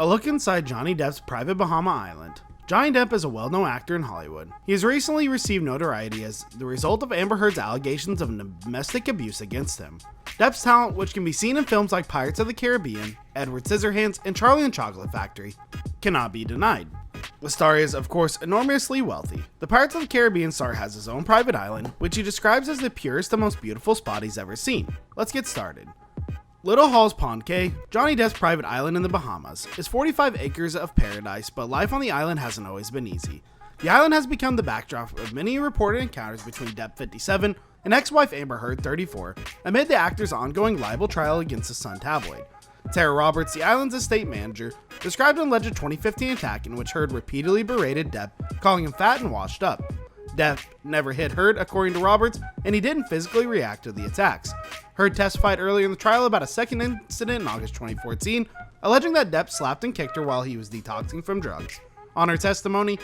A look inside Johnny Depp's private Bahama island. Johnny Depp is a well-known actor in Hollywood. He has recently received notoriety as the result of Amber Heard's allegations of domestic abuse against him. Depp's talent, which can be seen in films like Pirates of the Caribbean, Edward Scissorhands, and Charlie and the Chocolate Factory, cannot be denied. The star is, of course, enormously wealthy. The Pirates of the Caribbean star has his own private island, which he describes as the purest and most beautiful spot he's ever seen. Let's get started. Little Halls Pond Cay, Johnny Depp's private island in the Bahamas, is 45 acres of paradise, but life on the island hasn't always been easy. The island has become the backdrop of many reported encounters between Depp, 57, and ex-wife Amber Heard, 34, amid the actor's ongoing libel trial against his Sun tabloid. Tara Roberts, the island's estate manager, described an alleged 2015 attack in which Heard repeatedly berated Depp, calling him fat and washed up. Depp never hit Heard, according to Roberts, and he didn't physically react to the attacks. Heard testified earlier in the trial about a second incident in August 2014, alleging that Depp slapped and kicked her while he was detoxing from drugs. On her testimony,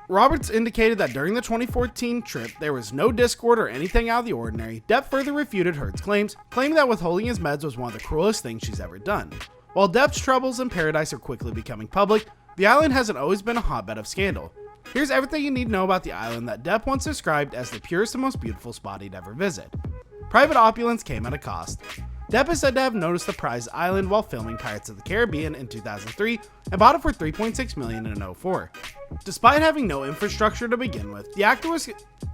Roberts indicated that during the 2014 trip, there was no discord or anything out of the ordinary. Depp further refuted Heard's claims, claiming that withholding his meds was one of the cruelest things she's ever done. While Depp's troubles in paradise are quickly becoming public, the island hasn't always been a hotbed of scandal. Here's everything you need to know about the island that Depp once described as the purest and most beautiful spot he'd ever visit. Private opulence came at a cost. Depp is said to have noticed the prized island while filming Pirates of the Caribbean in 2003 and bought it for $3.6 million in 2004. Despite having no infrastructure to begin with, the actor was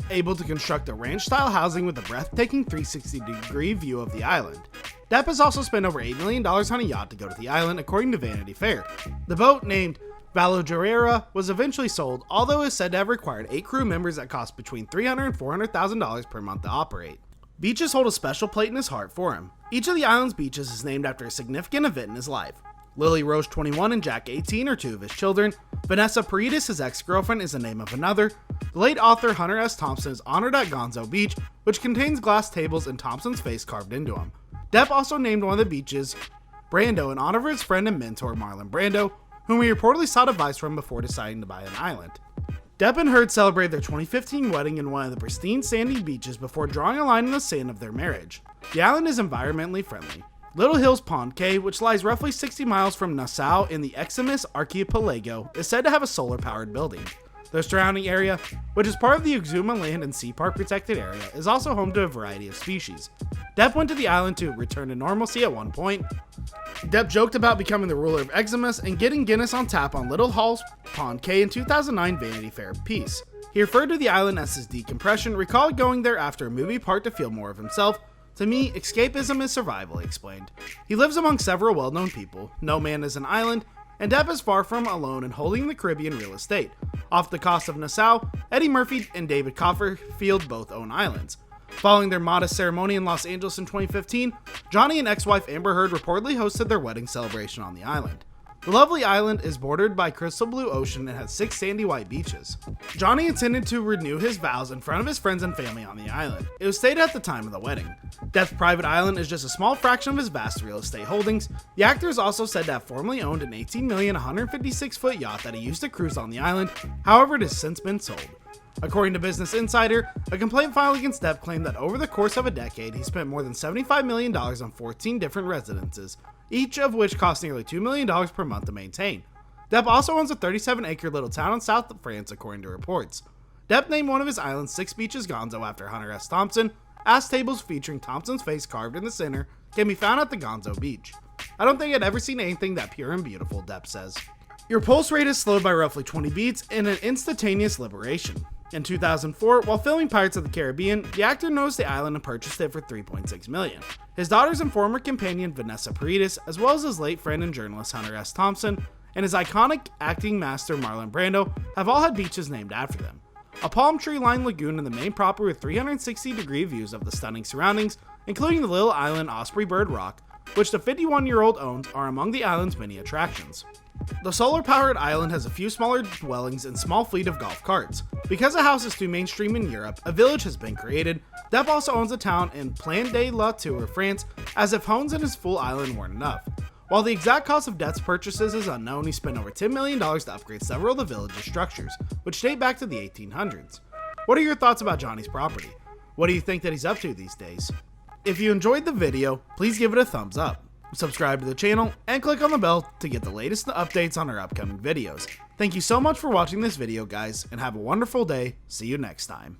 able to construct a ranch-style housing with a breathtaking 360-degree view of the island. Depp has also spent over $8 million on a yacht to go to the island, according to Vanity Fair. The boat, named Valojera, was eventually sold, although it is said to have required 8 crew members that cost between $300,000 and $400,000 per month to operate. Beaches hold a special place in his heart for him. Each of the island's beaches is named after a significant event in his life. Lily Rose, 21, and Jack, 18, are 2 of his children. Vanessa Paredes, his ex-girlfriend, is the name of another. The late author Hunter S. Thompson is honored at Gonzo Beach, which contains glass tables and Thompson's face carved into them. Depp also named one of the beaches Brando in honor of his friend and mentor Marlon Brando, whom he reportedly sought advice from before deciding to buy an island. Depp and Heard celebrated their 2015 wedding in one of the pristine sandy beaches before drawing a line in the sand of their marriage. The island is environmentally friendly. Little Hills Pond Cay, which lies roughly 60 miles from Nassau in the Extremis archipelago, is said to have a solar-powered building. The surrounding area, which is part of the Exuma Land and Sea Park Protected Area, is also home to a variety of species. Depp went to the island to return to normalcy at one point. Depp joked about becoming the ruler of Extremis and getting Guinness on tap on Little Halls Pond Cay in 2009 Vanity Fair piece. He referred to the island as his decompression, recalled going there after a movie part to feel more of himself. To me, escapism is survival, he explained. He lives among several well-known people. No man is an island, and Depp is far from alone in holding the Caribbean real estate. Off the coast of Nassau, Eddie Murphy and David Copperfield both own islands. Following their modest ceremony in Los Angeles in 2015, Johnny and ex-wife Amber Heard reportedly hosted their wedding celebration on the island. The lovely island is bordered by crystal blue ocean and has 6 sandy white beaches. Johnny intended to renew his vows in front of his friends and family on the island. It was stated at the time of the wedding. Depp's private island is just a small fraction of his vast real estate holdings. The actor is also said to have formerly owned an $18 million 156-foot yacht that he used to cruise on the island, however it has since been sold. According to Business Insider, a complaint filed against Depp claimed that over the course of a decade, he spent more than $75 million on 14 different residences, each of which cost nearly $2 million per month to maintain. Depp also owns a 37-acre little town in South France, according to reports. Depp named one of his island's 6 beaches Gonzo after Hunter S. Thompson. Ass tables featuring Thompson's face carved in the center can be found at the Gonzo Beach. I don't think I'd ever seen anything that pure and beautiful, Depp says. Your pulse rate is slowed by roughly 20 beats in an instantaneous liberation. In 2004, while filming Pirates of the Caribbean, the actor noticed the island and purchased it for $3.6 million. His daughters and former companion Vanessa Paredes, as well as his late friend and journalist Hunter S. Thompson, and his iconic acting master Marlon Brando, have all had beaches named after them. A palm tree-lined lagoon in the main property with 360-degree views of the stunning surroundings, including the little island Osprey Bird Rock, which the 51-year-old owns, are among the island's many attractions. The solar-powered island has a few smaller dwellings and small fleet of golf carts. Because the house is too mainstream in Europe, a village has been created. Depp also owns a town in Plan de la Tour, France, as if homes in his full island weren't enough. While the exact cost of Depp's purchases is unknown, he spent over $10 million to upgrade several of the village's structures, which date back to the 1800s. What are your thoughts about Johnny's property? What do you think that he's up to these days? If you enjoyed the video, please give it a thumbs up. subscribe to the channel, and click on the bell to get the latest updates on our upcoming videos. Thank you so much for watching this video, guys, and have a wonderful day. See you next time.